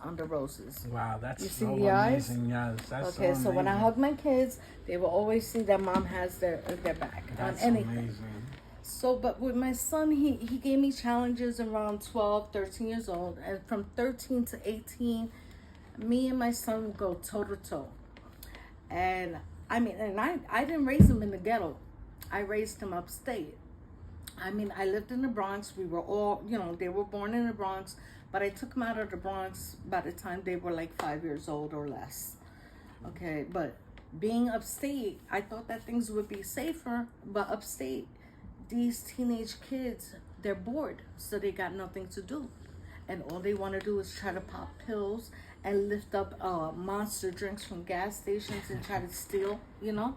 on the roses. Wow, that's You see so the eyes? amazing. Yes, that's Okay, so so when I amazing. hug my kids, they will always see that mom has their back That's on anything. amazing. So, but with my son, he gave me challenges around 12, 13 years old. And from 13 to 18, me and my son would go toe to toe. And I mean, and I didn't raise him in the ghetto. I raised him upstate. I mean, I lived in the Bronx. We were all, they were born in the Bronx, but I took them out of the Bronx by the time they were like 5 years old or less. Okay, but being upstate, I thought that things would be safer, but upstate, these teenage kids, they're bored, so they got nothing to do. And all they want to do is try to pop pills and lift up monster drinks from gas stations and try to steal, Yeah.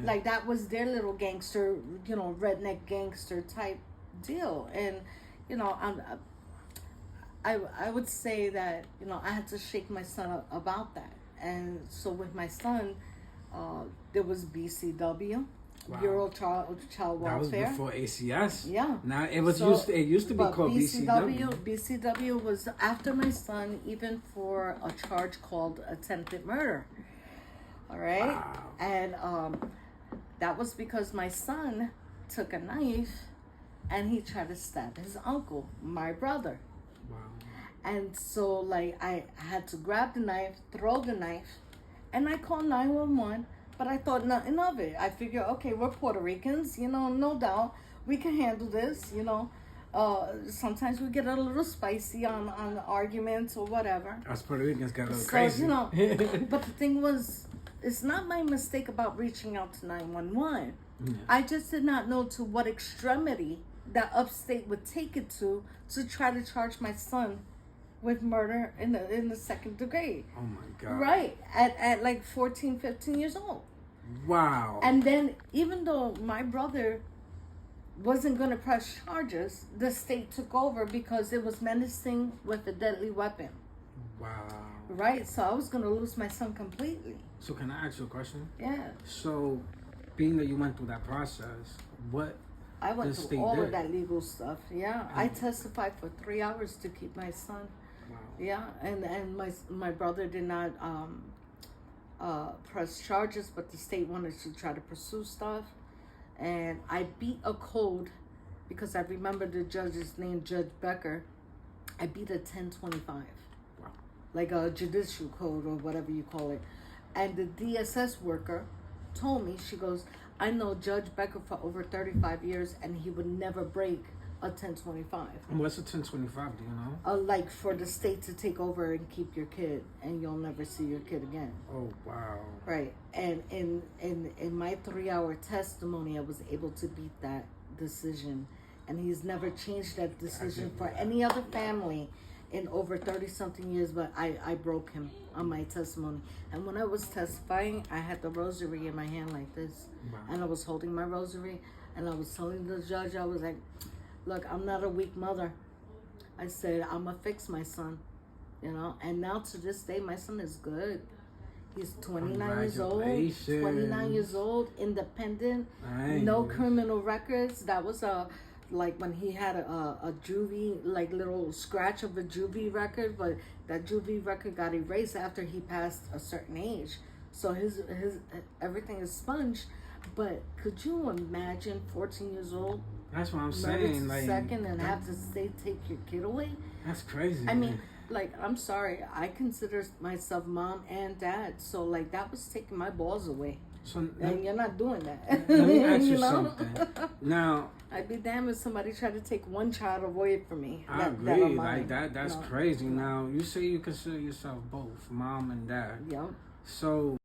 Like that was their little gangster, redneck gangster type deal. And, I would say that, I had to shake my son up about that. And so with my son, there was BCW. Wow. Bureau Child That was Welfare. before ACS. Yeah. Now it used to be but called BCW. BCW was after my son, even for a charge called attempted murder. All right. Wow. And that was because my son took a knife and he tried to stab his uncle, my brother. Wow. And so, like, I had to grab the knife, throw the knife, and I called 911. But I thought nothing of it. I figured, okay, we're Puerto Ricans, no doubt. We can handle this, Sometimes we get a little spicy on arguments or whatever. Us Puerto Ricans got a little So, crazy. but the thing was, it's not my mistake about reaching out to 911. Yeah. I just did not know to what extremity that upstate would take it to try to charge my son with murder in the second degree. Oh my God. Right. At like 14, 15 years old. Wow. And then even though my brother wasn't going to press charges, the state took over because it was menacing with a deadly weapon. Wow. Right. So I was going to lose my son completely. So can I ask you a question? Yeah. So, being that you went through that process, what I went the through state all did? of that legal stuff. Yeah. I testified for 3 hours to keep my son. Wow. Yeah, and my brother did not press charges, but the state wanted to try to pursue stuff, and I beat a code because I remember the judge's name, Judge Becker. I beat a 1025, Wow. like a judicial code or whatever you call it, and the DSS worker told me, she goes, I know Judge Becker for over 35 years, and he would never break a 1025. And what's a 1025? Do you know? Like for the state to take over and keep your kid, and you'll never see your kid again. Oh wow. Right. And in my 3-hour testimony, I was able to beat that decision, and he's never changed that decision for any other family in over 30 something years. But I broke him on my testimony, and when I was testifying, I had the rosary in my hand like this, Wow. and I was holding my rosary, and I was telling the judge, I was like, look, I'm not a weak mother. I said, I'm going to fix my son, And now to this day, my son is good. He's 29 years old. 29 years old, independent, no criminal records. That was like when he had a juvie, like little scratch of a juvie record, but that juvie record got erased after he passed a certain age. So his everything is sponged. But could you imagine 14 years old? That's what I'm Murdered saying. Like, second and have the state take your kid away? That's crazy. I mean, like, I'm sorry. I consider myself mom and dad. So, like, that was taking my balls away. So, And you're not doing that. let me ask you something. Now, I'd be damned if somebody tried to take one child away from me. I that agree. I'm Like mine. that's crazy. Now, you say you consider yourself both mom and dad. Yep. So